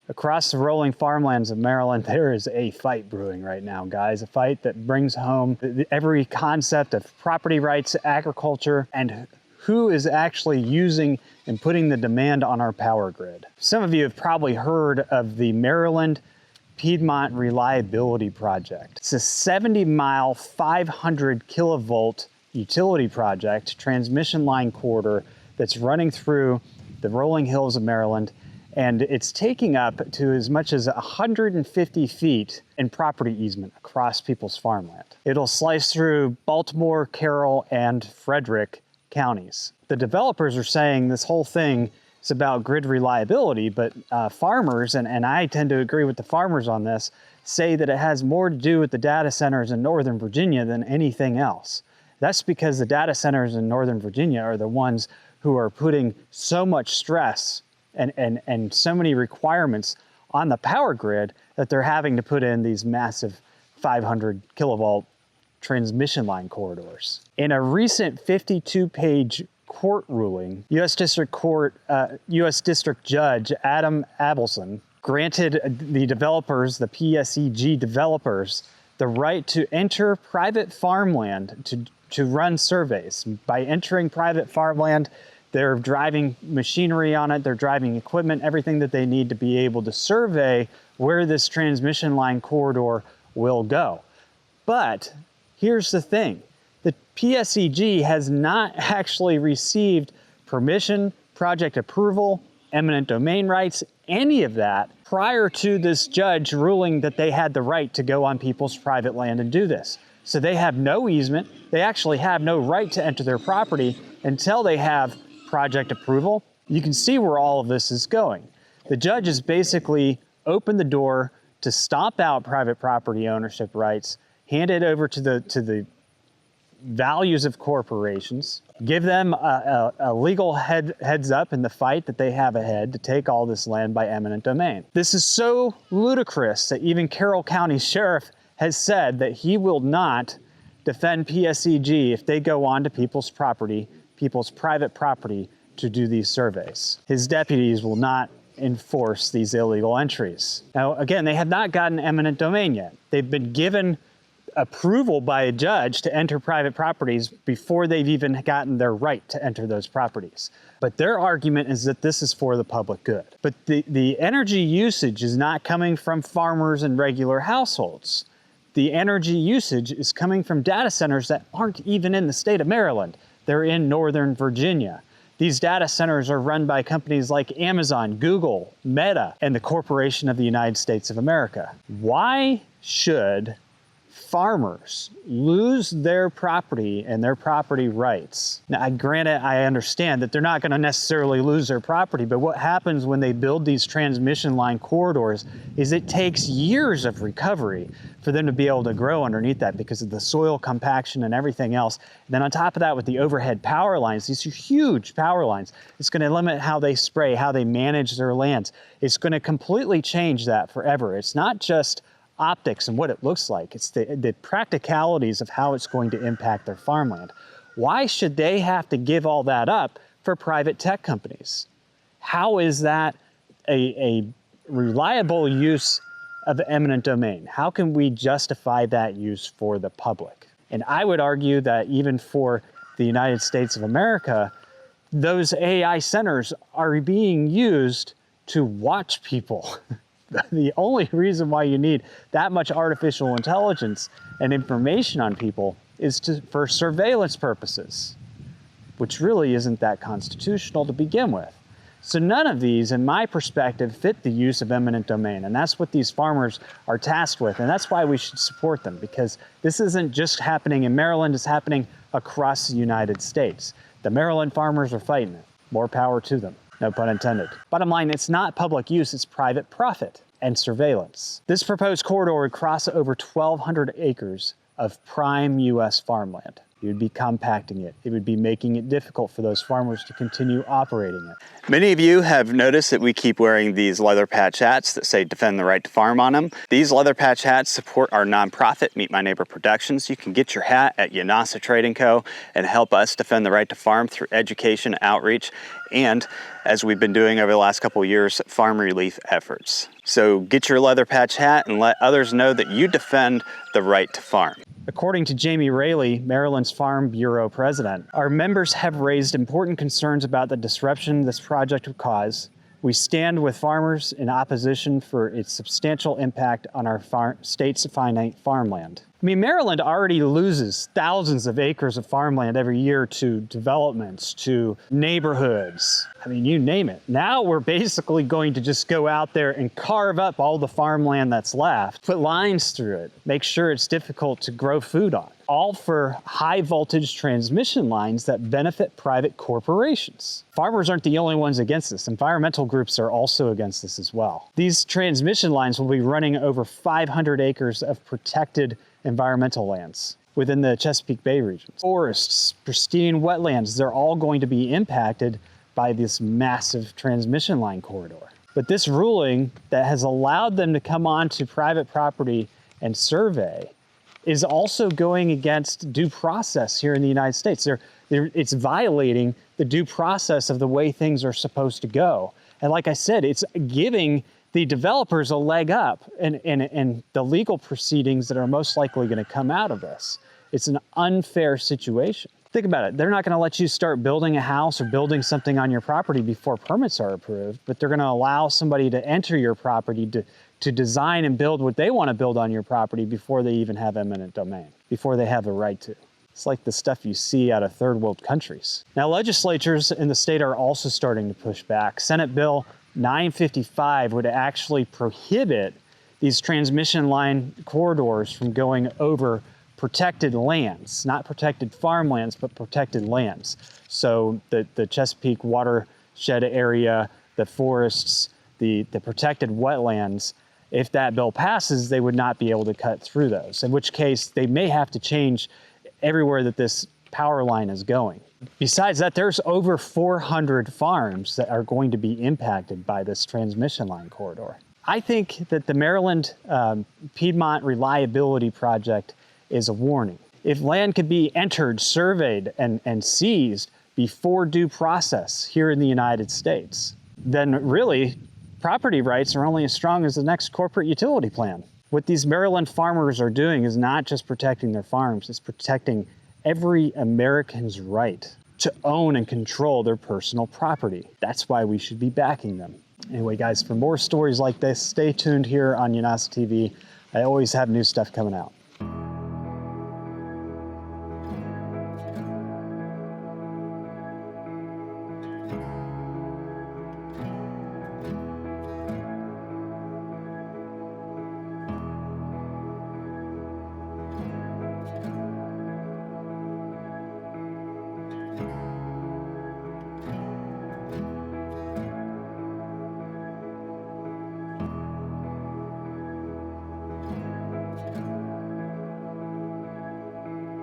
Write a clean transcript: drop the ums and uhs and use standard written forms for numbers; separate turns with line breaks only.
Across the rolling farmlands of Maryland, there is a fight brewing right now, guys. A fight that brings home every concept of property rights, agriculture, and who is actually using and putting the demand on our power grid. Some of you have probably heard of the Maryland Piedmont Reliability Project. It's a 70-mile, 500 kilovolt utility project, transmission line corridor that's running through the rolling hills of Maryland, and it's taking up to as much as 150 feet in property easement across people's farmland. It'll slice through Baltimore, Carroll, and Frederick counties. The developers are saying this whole thing is about grid reliability, but farmers, and I tend to agree with the farmers on this, say that it has more to do with the data centers in Northern Virginia than anything else. That's because the data centers in Northern Virginia are the ones who are putting so much stress and so many requirements on the power grid that they're having to put in these massive 500 kilovolt transmission line corridors. In a recent 52-page court ruling, U.S. District Judge Adam Abelson granted the developers, the PSEG developers, the right to enter private farmland to run surveys. By entering private farmland, they're driving machinery on it, they're driving equipment, everything that they need to be able to survey where this transmission line corridor will go. But here's the thing, the PSEG has not actually received permission, project approval, eminent domain rights, any of that prior to this judge ruling that they had the right to go on people's private land and do this. So they have no easement, they actually have no right to enter their property until they have project approval. You can see where all of this is going. The judge has basically opened the door to stomp out private property ownership rights, hand it over to the values of corporations, give them a legal heads up in the fight that they have ahead to take all this land by eminent domain. This is so ludicrous that even Carroll County Sheriff has said that he will not defend PSEG if they go onto people's property, people's private property, to do these surveys. His deputies will not enforce these illegal entries. Now, again, they have not gotten eminent domain yet. They've been given approval by a judge to enter private properties before they've even gotten their right to enter those properties. But their argument is that this is for the public good. But the energy usage is not coming from farmers and regular households. The energy usage is coming from data centers that aren't even in the state of Maryland. They're in Northern Virginia. These data centers are run by companies like Amazon, Google, Meta, and the Corporation of the United States of America. Why should farmers lose their property and their property rights? Now, granted, I understand that they're not going to necessarily lose their property, but what happens when they build these transmission line corridors is it takes years of recovery for them to be able to grow underneath that because of the soil compaction and everything else. And then on top of that, with the overhead power lines, these are huge power lines, it's going to limit how they spray, how they manage their lands. It's going to completely change that forever. It's not just optics and what it looks like. It's the practicalities of how it's going to impact their farmland. Why should they have to give all that up for private tech companies? How is that a reliable use of eminent domain? How can we justify that use for the public? And I would argue that even for the United States of America, those AI centers are being used to watch people. The only reason why you need that much artificial intelligence and information on people is for surveillance purposes, which really isn't that constitutional to begin with. So none of these, in my perspective, fit the use of eminent domain, and that's what these farmers are tasked with, and that's why we should support them, because this isn't just happening in Maryland, it's happening across the United States. The Maryland farmers are fighting it. More power to them. No pun intended. Bottom line, it's not public use, it's private profit and surveillance. This proposed corridor would cross over 1,200 acres of prime U.S. farmland. It would be compacting it. It would be making it difficult for those farmers to continue operating it.
Many of you have noticed that we keep wearing these leather patch hats that say defend the right to farm on them. These leather patch hats support our nonprofit, Meet My Neighbor Productions. You can get your hat at Yanasa Trading Co. and help us defend the right to farm through education, outreach, and, as we've been doing over the last couple of years, farm relief efforts. So get your leather patch hat and let others know that you defend the right to farm.
According to Jamie Raley, Maryland's Farm Bureau president, our members have raised important concerns about the disruption this project would cause. We stand with farmers in opposition for its substantial impact on our state's finite farmland. I mean, Maryland already loses thousands of acres of farmland every year to developments, to neighborhoods. I mean, you name it. Now we're basically going to just go out there and carve up all the farmland that's left, put lines through it, make sure it's difficult to grow food on, all for high voltage transmission lines that benefit private corporations. Farmers aren't the only ones against this. Environmental groups are also against this as well. These transmission lines will be running over 500 acres of protected environmental lands within the Chesapeake Bay region. Forests, pristine wetlands, they're all going to be impacted by this massive transmission line corridor. But this ruling that has allowed them to come onto private property and survey is also going against due process here in the United States. It's violating the due process of the way things are supposed to go. And like I said, it's giving the developers a leg up in the legal proceedings that are most likely going to come out of this. It's an unfair situation. Think about it. They're not going to let you start building a house or building something on your property before permits are approved, but they're going to allow somebody to enter your property to design and build what they want to build on your property before they even have eminent domain, before they have the right to. It's like the stuff you see out of third world countries. Now, legislatures in the state are also starting to push back. Senate Bill 955 would actually prohibit these transmission line corridors from going over protected lands, not protected farmlands, but protected lands. So the Chesapeake watershed area, the forests, the protected wetlands, if that bill passes, they would not be able to cut through those, in which case they may have to change everywhere that this power line is going. Besides that, there's over 400 farms that are going to be impacted by this transmission line corridor. I think that the Maryland Piedmont Reliability Project is a warning. If land could be entered, surveyed, and seized before due process here in the United States, then really property rights are only as strong as the next corporate utility plan. What these Maryland farmers are doing is not just protecting their farms, it's protecting every American's right to own and control their personal property. That's why we should be backing them. Anyway, guys, for more stories like this, stay tuned here on Yanasa TV. I always have new stuff coming out.